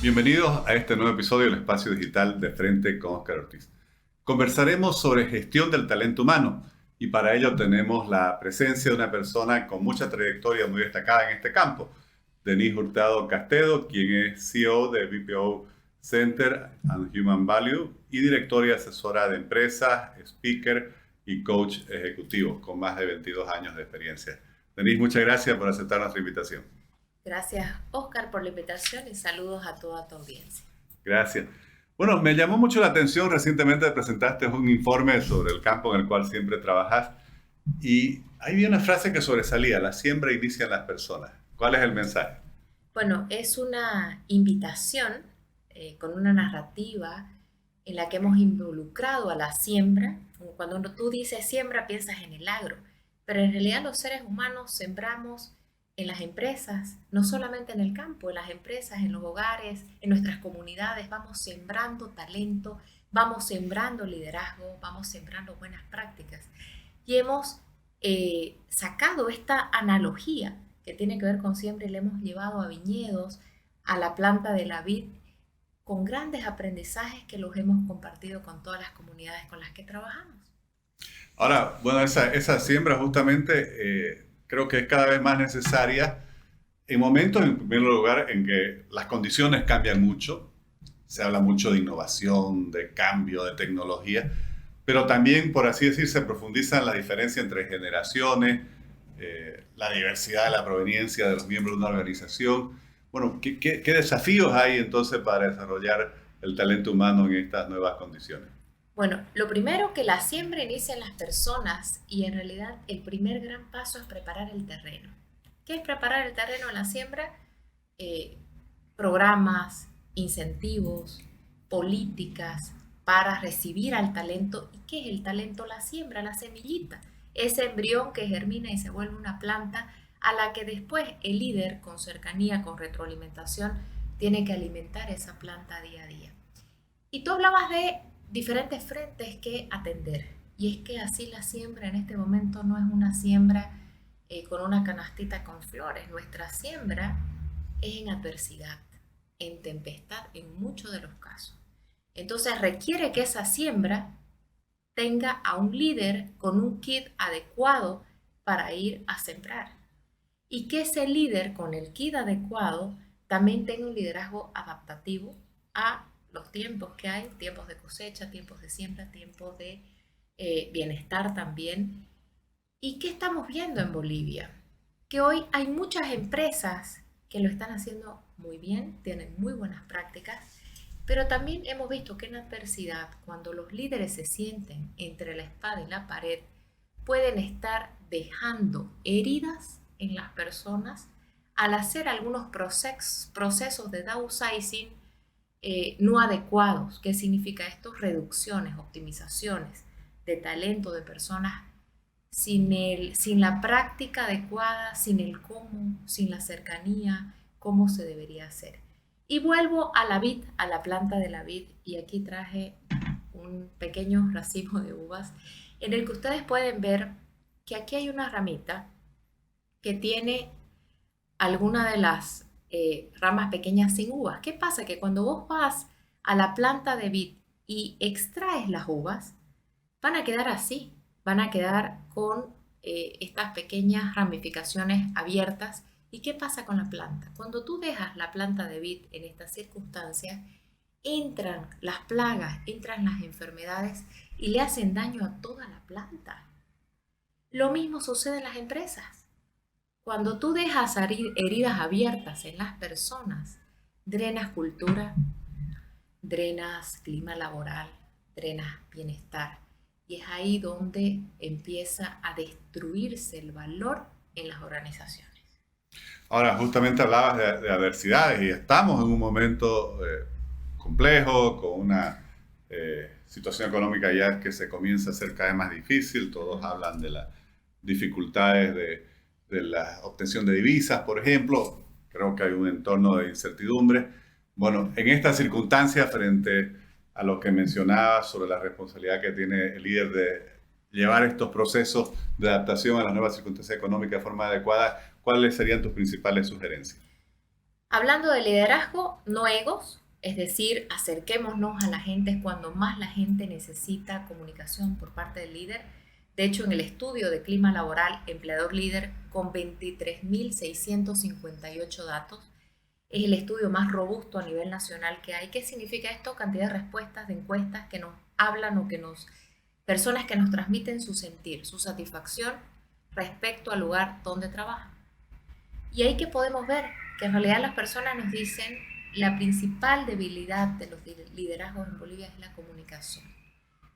Bienvenidos a este nuevo episodio del Espacio Digital de Frente con Óscar Ortiz. Conversaremos sobre gestión del talento humano y para ello tenemos la presencia de una persona con mucha trayectoria muy destacada en este campo, Denise Hurtado Castedo, quien es CEO de BPO Center and Human Value y directora y asesora de empresas, speaker y coach ejecutivo con más de 22 años de experiencia. Denise, muchas gracias por aceptar nuestra invitación. Gracias, Oscar, por la invitación y saludos a toda tu audiencia. Gracias. Bueno, me llamó mucho la atención, recientemente presentaste un informe sobre el campo en el cual siempre trabajas y ahí vi una frase que sobresalía: la siembra inicia en las personas. ¿Cuál es el mensaje? Bueno, es una invitación con una narrativa en la que hemos involucrado a la siembra. Cuando tú dices siembra, piensas en el agro, pero en realidad los seres humanos sembramos en las empresas, no solamente en el campo, en las empresas, en los hogares, en nuestras comunidades, vamos sembrando talento, vamos sembrando liderazgo, vamos sembrando buenas prácticas. Y hemos sacado esta analogía que tiene que ver con siembra y le hemos llevado a viñedos, a la planta de la vid, con grandes aprendizajes que los hemos compartido con todas las comunidades con las que trabajamos. Ahora, bueno, esa siembra justamente creo que es cada vez más necesaria en momentos, en primer lugar, en que las condiciones cambian mucho. Se habla mucho de innovación, de cambio, de tecnología, pero también, por así decir, se profundizan la diferencia entre generaciones, la diversidad de la proveniencia de los miembros de una organización. Bueno, ¿qué desafíos hay entonces para desarrollar el talento humano en estas nuevas condiciones? Bueno, lo primero que la siembra inicia en las personas y en realidad el primer gran paso es preparar el terreno. ¿Qué es preparar el terreno en la siembra? Eh, Programas, incentivos, políticas para recibir al talento. ¿Y qué es el talento? La siembra, la semillita, ese embrión que germina y se vuelve una planta a la que después el líder con cercanía, con retroalimentación, tiene que alimentar esa planta día a día. Y tú hablabas de diferentes frentes que atender. Y es que así la siembra en este momento no es una siembra con una canastita con flores. Nuestra siembra es en adversidad, en tempestad, en muchos de los casos. Entonces requiere que esa siembra tenga a un líder con un kit adecuado para ir a sembrar. Y que ese líder con el kit adecuado también tenga un liderazgo adaptativo a los tiempos que hay, tiempos de cosecha, tiempos de siembra, tiempos de bienestar también. ¿Y qué estamos viendo en Bolivia? Que hoy hay muchas empresas que lo están haciendo muy bien, tienen muy buenas prácticas, pero también hemos visto que en adversidad, cuando los líderes se sienten entre la espada y la pared, pueden estar dejando heridas en las personas al hacer algunos procesos de downsizing no adecuados. ¿Qué significa esto? Reducciones, optimizaciones de talento de personas sin la práctica adecuada, sin el cómo, sin la cercanía, cómo se debería hacer. Y vuelvo a la vid, a la planta de la vid, y aquí traje un pequeño racimo de uvas en el que ustedes pueden ver que aquí hay una ramita que tiene alguna de las ramas pequeñas sin uvas. ¿Qué pasa? Que cuando vos vas a la planta de vid y extraes las uvas, van a quedar así, van a quedar con estas pequeñas ramificaciones abiertas. ¿Y qué pasa con la planta? Cuando tú dejas la planta de vid en estas circunstancias, entran las plagas, entran las enfermedades y le hacen daño a toda la planta. Lo mismo sucede en las empresas. Cuando tú dejas heridas abiertas en las personas, drenas cultura, drenas clima laboral, drenas bienestar. Y es ahí donde empieza a destruirse el valor en las organizaciones. Ahora, justamente hablabas de adversidades y estamos en un momento complejo, con una situación económica ya que se comienza a hacer cada vez más difícil. Todos hablan de las dificultades de la obtención de divisas, por ejemplo. Creo que hay un entorno de incertidumbre. Bueno, en estas circunstancias, frente a lo que mencionaba sobre la responsabilidad que tiene el líder de llevar estos procesos de adaptación a las nuevas circunstancias económicas de forma adecuada, ¿cuáles serían tus principales sugerencias? Hablando de liderazgo, no egos, es decir, acerquémonos a la gente cuando más la gente necesita comunicación por parte del líder. De hecho, en el estudio de clima laboral empleador líder con 23.658 datos, es el estudio más robusto a nivel nacional que hay. ¿Qué significa esto? Cantidad de respuestas de encuestas que nos hablan o que nos, personas que nos transmiten su sentir, su satisfacción respecto al lugar donde trabajan. Y ahí que podemos ver que en realidad las personas nos dicen la principal debilidad de los liderazgos en Bolivia es la comunicación.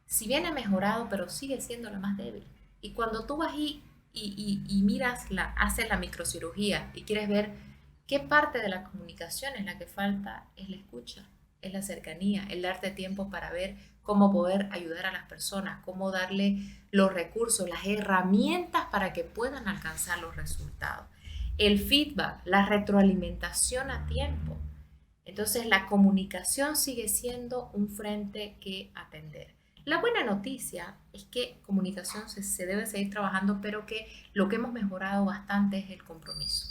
Si bien ha mejorado, pero sigue siendo la más débil. Y cuando tú vas y miras, haces la microcirugía y quieres ver qué parte de la comunicación es la que falta, es la escucha, es la cercanía, el darte tiempo para ver cómo poder ayudar a las personas, cómo darle los recursos, las herramientas para que puedan alcanzar los resultados. El feedback, la retroalimentación a tiempo. Entonces la comunicación sigue siendo un frente que atender. La buena noticia es que comunicación se debe seguir trabajando, pero que lo que hemos mejorado bastante es el compromiso.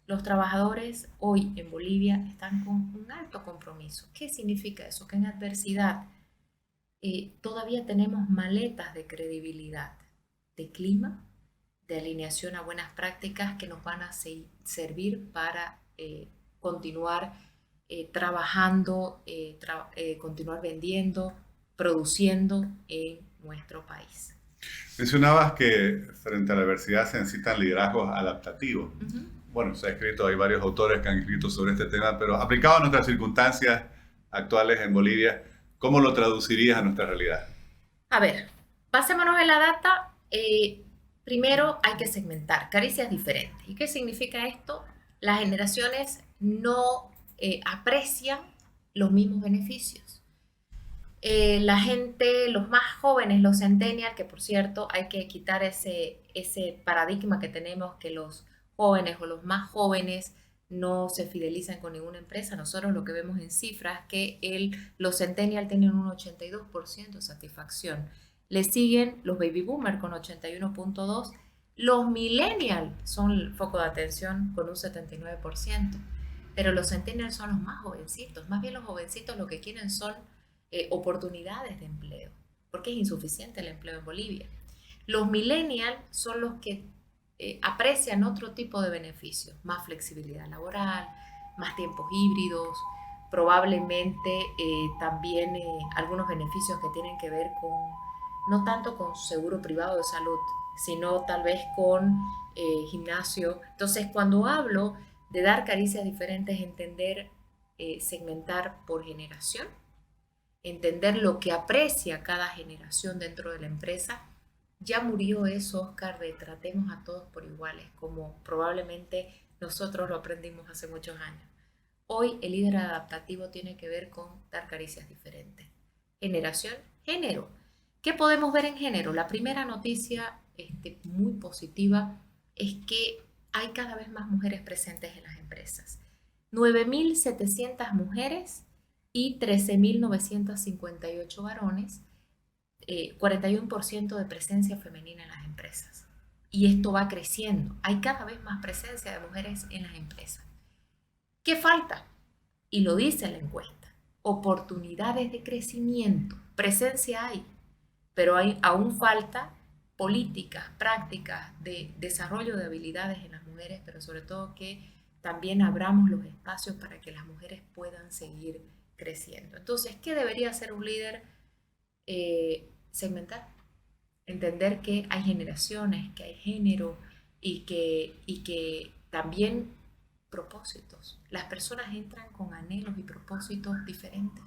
Los trabajadores hoy en Bolivia están con un alto compromiso. ¿Qué significa eso? Que en adversidad todavía tenemos maletas de credibilidad, de clima, de alineación a buenas prácticas que nos van a servir para continuar trabajando, continuar vendiendo, produciendo en nuestro país. Mencionabas que frente a la adversidad se necesitan liderazgos adaptativos. Bueno, se ha escrito, hay varios autores que han escrito sobre este tema, pero aplicado a nuestras circunstancias actuales en Bolivia, ¿cómo lo traducirías a nuestra realidad? A ver, basémonos en la data. Primero hay que segmentar, caricias diferentes. ¿Y qué significa esto? Las generaciones no aprecian los mismos beneficios. La gente, los más jóvenes, los centennials, que por cierto hay que quitar ese paradigma que tenemos que los jóvenes o los más jóvenes no se fidelizan con ninguna empresa. Nosotros lo que vemos en cifras es que los centennials tienen un 82% de satisfacción. Le siguen los baby boomers con 81.2%. Los millennials son el foco de atención con un 79%. Pero los centennials son los más jovencitos. Más bien los jovencitos lo que quieren son oportunidades de empleo, porque es insuficiente el empleo en Bolivia. Los millennials son los que aprecian otro tipo de beneficios, más flexibilidad laboral, más tiempos híbridos, probablemente también algunos beneficios que tienen que ver con, no tanto con seguro privado de salud, sino tal vez con gimnasio. Entonces, cuando hablo de dar caricias diferentes, entender, segmentar por generación, entender lo que aprecia cada generación dentro de la empresa. Ya murió eso, Oscar, de tratemos a todos por iguales, como probablemente nosotros lo aprendimos hace muchos años. Hoy el líder adaptativo tiene que ver con dar caricias diferentes. Generación, género. ¿Qué podemos ver en género? La primera noticia muy positiva es que hay cada vez más mujeres presentes en las empresas. 9.700 mujeres y 13.958 varones, 41% de presencia femenina en las empresas. Y esto va creciendo. Hay cada vez más presencia de mujeres en las empresas. ¿Qué falta? Y lo dice la encuesta. Oportunidades de crecimiento. Presencia hay, pero aún falta políticas, prácticas de desarrollo de habilidades en las mujeres, pero sobre todo que también abramos los espacios para que las mujeres puedan seguir creciendo. Entonces, ¿qué debería hacer un líder? Segmentar, entender que hay generaciones, que hay género y que también propósitos. Las personas entran con anhelos y propósitos diferentes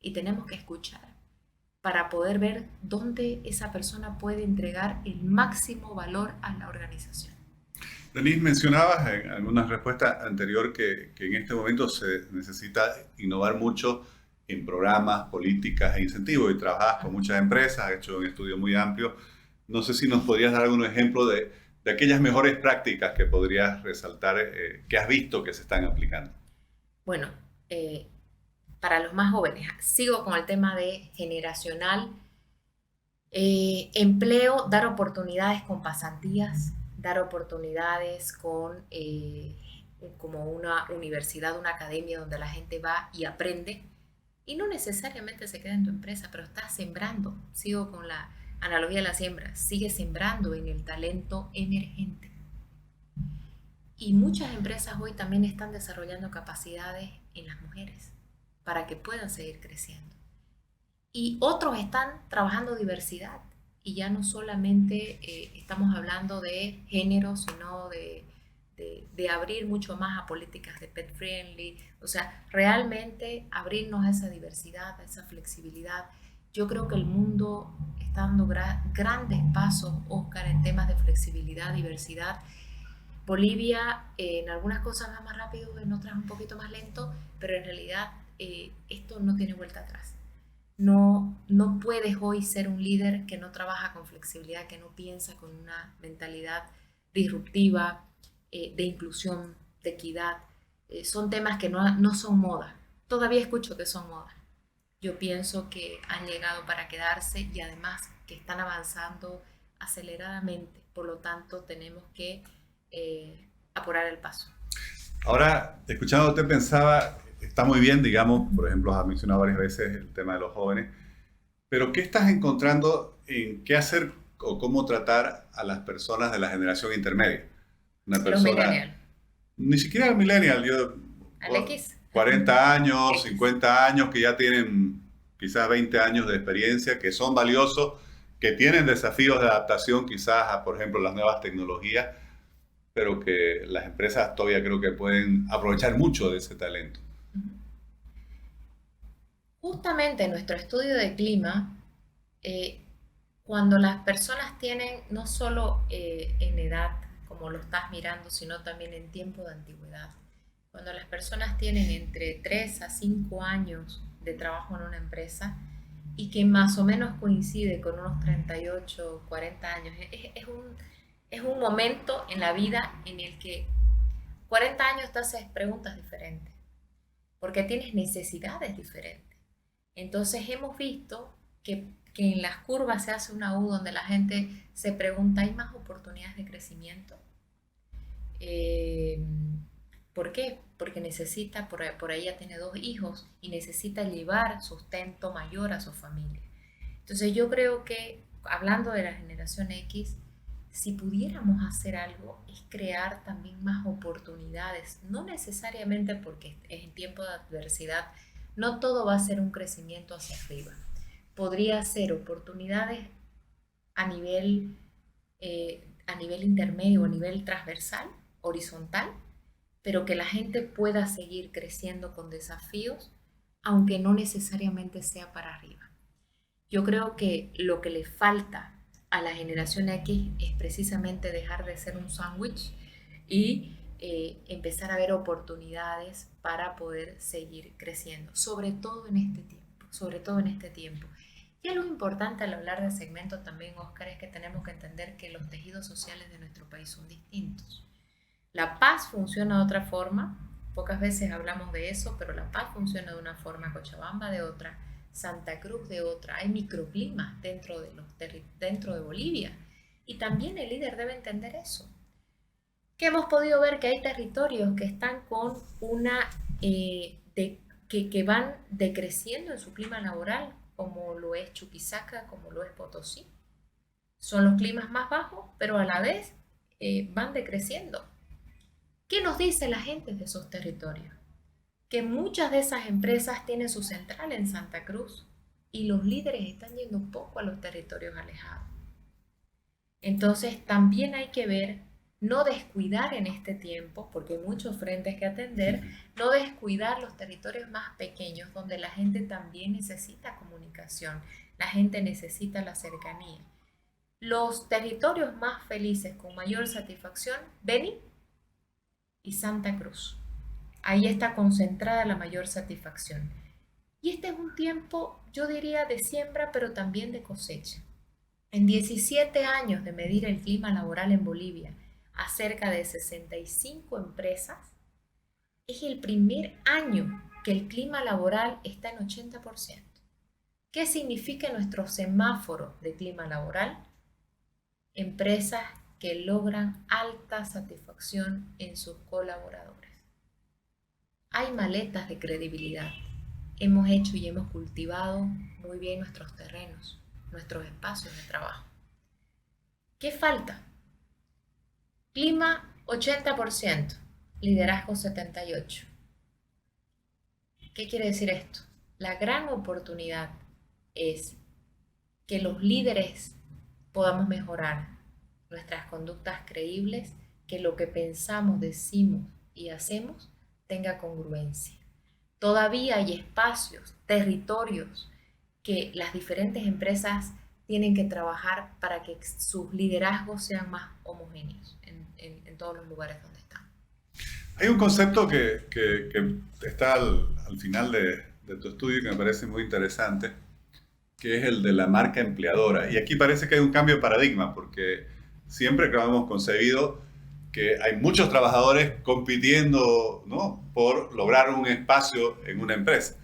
y tenemos que escuchar para poder ver dónde esa persona puede entregar el máximo valor a la organización. Denise, mencionabas en alguna respuesta anterior que en este momento se necesita innovar mucho en programas, políticas e incentivos y trabajas con muchas empresas, has hecho un estudio muy amplio. No sé si nos podrías dar algún ejemplo de aquellas mejores prácticas que podrías resaltar, que has visto que se están aplicando. Bueno, para los más jóvenes, sigo con el tema de generacional, empleo, dar oportunidades con pasantías, dar oportunidades con como una universidad, una academia donde la gente va y aprende y no necesariamente se queda en tu empresa, pero estás sembrando. Sigo con la analogía de la siembra, sigue sembrando en el talento emergente. Y muchas empresas hoy también están desarrollando capacidades en las mujeres para que puedan seguir creciendo. Y otros están trabajando diversidad. Y ya no solamente estamos hablando de género, sino de abrir mucho más a políticas de pet friendly. O sea, realmente abrirnos a esa diversidad, a esa flexibilidad. Yo creo que el mundo está dando grandes pasos, Oscar, en temas de flexibilidad, diversidad. Bolivia en algunas cosas va más rápido, en otras un poquito más lento, pero en realidad esto no tiene vuelta atrás. No puedes hoy ser un líder que no trabaja con flexibilidad, que no piensa con una mentalidad disruptiva, de inclusión, de equidad. Son temas que no son moda. Todavía escucho que son moda. Yo pienso que han llegado para quedarse y además que están avanzando aceleradamente. Por lo tanto, tenemos que apurar el paso. Ahora, escuchándote pensaba, está muy bien, digamos, por ejemplo, has mencionado varias veces el tema de los jóvenes, pero ¿qué estás encontrando en qué hacer o cómo tratar a las personas de la generación intermedia? Una Los persona, millennials. ni siquiera millennial, yo, Al X. 40 años, X. 50 años, que ya tienen quizás 20 años de experiencia, que son valiosos, que tienen desafíos de adaptación quizás a, por ejemplo, las nuevas tecnologías, pero que las empresas todavía creo que pueden aprovechar mucho de ese talento. Justamente en nuestro estudio de clima, eh, cuando las personas tienen, no solo en edad, como lo estás mirando, sino también en tiempo de antigüedad, cuando las personas tienen entre 3 a 5 años de trabajo en una empresa y que más o menos coincide con unos 38 40 años, es un momento en la vida en el que 40 años te haces preguntas diferentes, porque tienes necesidades diferentes. Entonces hemos visto que en las curvas se hace una U donde la gente se pregunta, ¿hay más oportunidades de crecimiento? Eh, ¿Por qué? Porque necesita, por ahí ya tiene 2 hijos y necesita llevar sustento mayor a su familia. Entonces yo creo que, hablando de la generación X, si pudiéramos hacer algo, es crear también más oportunidades, no necesariamente porque es en tiempo de adversidad, no todo va a ser un crecimiento hacia arriba. Podría ser oportunidades a a nivel intermedio, a nivel transversal, horizontal, pero que la gente pueda seguir creciendo con desafíos, aunque no necesariamente sea para arriba. Yo creo que lo que le falta a la generación X es precisamente dejar de ser un sándwich y empezar a ver oportunidades para poder seguir creciendo, sobre todo en este tiempo, sobre todo en este tiempo. Y algo importante al hablar de segmento también, Oscar, es que tenemos que entender que los tejidos sociales de nuestro país son distintos. La Paz funciona de otra forma, pocas veces hablamos de eso, pero La Paz funciona de una forma, Cochabamba de otra, Santa Cruz de otra. Hay microclimas dentro de Bolivia y también el líder debe entender eso. Que hemos podido ver que hay territorios que están con que van decreciendo en su clima laboral, como lo es Chuquisaca, como lo es Potosí. Son los climas más bajos, pero a la vez van decreciendo. ¿Qué nos dice la gente de esos territorios? Que muchas de esas empresas tienen su central en Santa Cruz y los líderes están yendo poco a los territorios alejados. Entonces también hay que ver, no descuidar en este tiempo, porque hay muchos frentes que atender, no descuidar los territorios más pequeños donde la gente también necesita comunicación, la gente necesita la cercanía. Los territorios más felices con mayor satisfacción, Beni y Santa Cruz. Ahí está concentrada la mayor satisfacción. Y este es un tiempo, yo diría, de siembra, pero también de cosecha. En 17 años de medir el clima laboral en Bolivia a cerca de 65 empresas, es el primer año que el clima laboral está en 80%. ¿Qué significa nuestro semáforo de clima laboral? Empresas que logran alta satisfacción en sus colaboradores. hay maletas de credibilidad. Hemos hecho y hemos cultivado muy bien nuestros terrenos, nuestros espacios de trabajo. ¿Qué falta? Clima 80%, liderazgo 78%. ¿Qué quiere decir esto? La gran oportunidad es que los líderes podamos mejorar nuestras conductas creíbles, que lo que pensamos, decimos y hacemos tenga congruencia. Todavía hay espacios, territorios que las diferentes empresas tienen que trabajar para que sus liderazgos sean más homogéneos en todos los lugares donde están. Hay un concepto que está al final de tu estudio que me parece muy interesante, que es el de la marca empleadora. Y aquí parece que hay un cambio de paradigma, porque siempre creo que hemos concebido que hay muchos trabajadores compitiendo, ¿no?, por lograr un espacio en una empresa.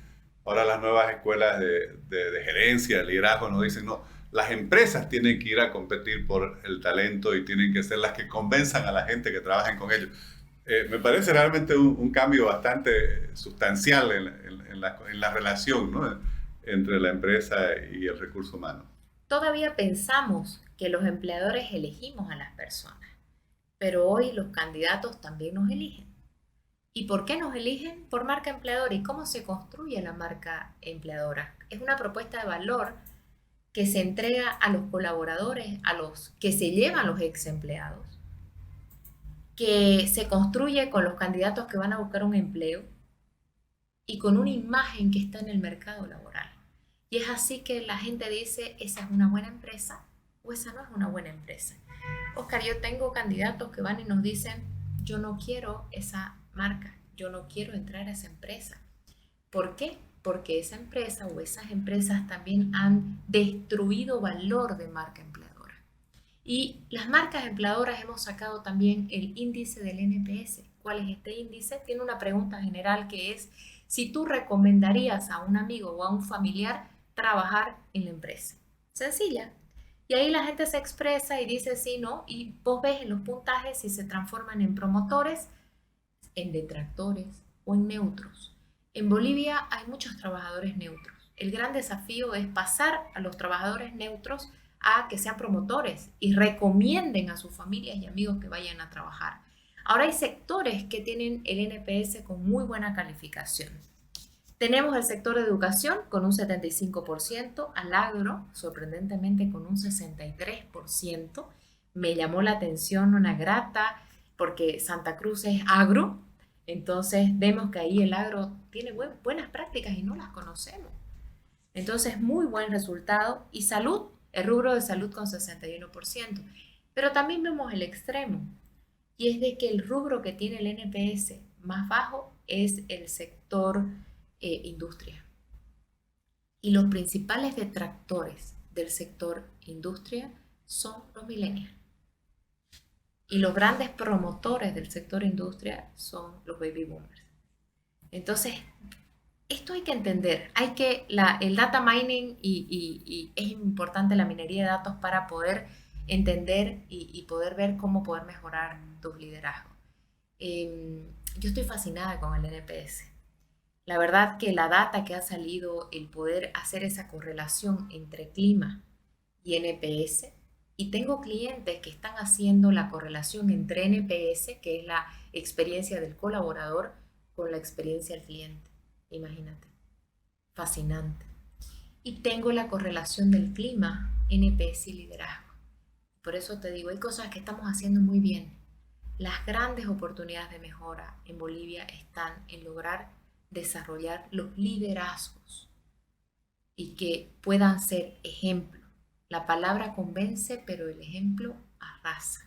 Ahora las nuevas escuelas de gerencia, de liderazgo nos dicen, no, las empresas tienen que ir a competir por el talento y tienen que ser las que convenzan a la gente que trabajen con ellos. Me parece realmente un cambio bastante sustancial en la relación, ¿no?, entre la empresa y el recurso humano. Todavía pensamos que los empleadores elegimos a las personas, pero hoy los candidatos también nos eligen. ¿Y por qué nos eligen? Por marca empleadora. ¿Y cómo se construye la marca empleadora? Es una propuesta de valor que se entrega a los colaboradores, a los que se llevan los ex empleados, que se construye con los candidatos que van a buscar un empleo y con una imagen que está en el mercado laboral. Y es así que la gente dice, esa es una buena empresa o esa no es una buena empresa. Oscar, yo tengo candidatos que van y nos dicen, yo no quiero esa marca, yo no quiero entrar a esa empresa. ¿Por qué? Porque esa empresa o esas empresas también han destruido valor de marca empleadora. Y las marcas empleadoras hemos sacado también el índice del NPS. ¿Cuál es este índice? Tiene una pregunta general que es si tú recomendarías a un amigo o a un familiar trabajar en la empresa. Sencilla. Y ahí la gente se expresa y dice sí, no, y vos ves en los puntajes si se transforman en promotores, en detractores o en neutros. En Bolivia hay muchos trabajadores neutros. El gran desafío es pasar a los trabajadores neutros a que sean promotores y recomienden a sus familias y amigos que vayan a trabajar. Ahora hay sectores que tienen el NPS con muy buena calificación. Tenemos el sector de educación con un 75%, al agro, sorprendentemente, con un 63%. Me llamó la atención una grata porque Santa Cruz es agro, entonces vemos que ahí el agro tiene buenas prácticas y no las conocemos. Entonces, muy buen resultado. Y salud, el rubro de salud con 61%. Pero también vemos el extremo, y es de que el rubro que tiene el NPS más bajo es el sector industria. Y los principales detractores del sector industria son los millennials. Y los grandes promotores del sector industria son los baby boomers. Entonces, esto hay que entender. El data mining y es importante la minería de datos para poder entender y poder ver cómo poder mejorar tus liderazgos. Yo estoy fascinada con el NPS. La verdad que la data que ha salido, el poder hacer esa correlación entre clima y NPS, y tengo clientes que están haciendo la correlación entre NPS, que es la experiencia del colaborador, con la experiencia del cliente. Imagínate, fascinante. Y tengo la correlación del clima, NPS y liderazgo. Por eso te digo, hay cosas que estamos haciendo muy bien. Las grandes oportunidades de mejora en Bolivia están en lograr desarrollar los liderazgos y que puedan ser ejemplo. La palabra convence, pero el ejemplo arrasa,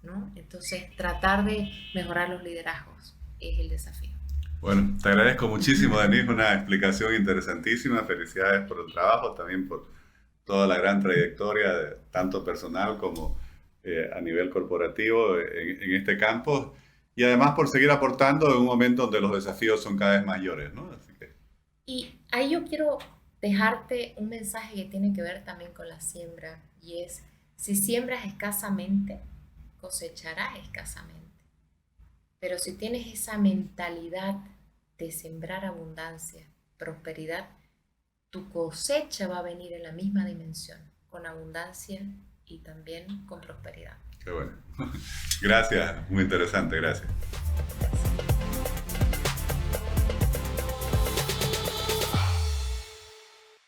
¿no? Entonces, tratar de mejorar los liderazgos es el desafío. Bueno, te agradezco muchísimo, Denise, una explicación interesantísima. Felicidades por el trabajo, también por toda la gran trayectoria, tanto personal como a nivel corporativo en este campo. Y además por seguir aportando en un momento donde los desafíos son cada vez mayores, ¿no? Así que... Y ahí yo quiero dejarte un mensaje que tiene que ver también con la siembra, y es, si siembras escasamente, cosecharás escasamente. Pero si tienes esa mentalidad de sembrar abundancia, prosperidad, tu cosecha va a venir en la misma dimensión, con abundancia y también con prosperidad. Qué bueno. Gracias, muy interesante, gracias.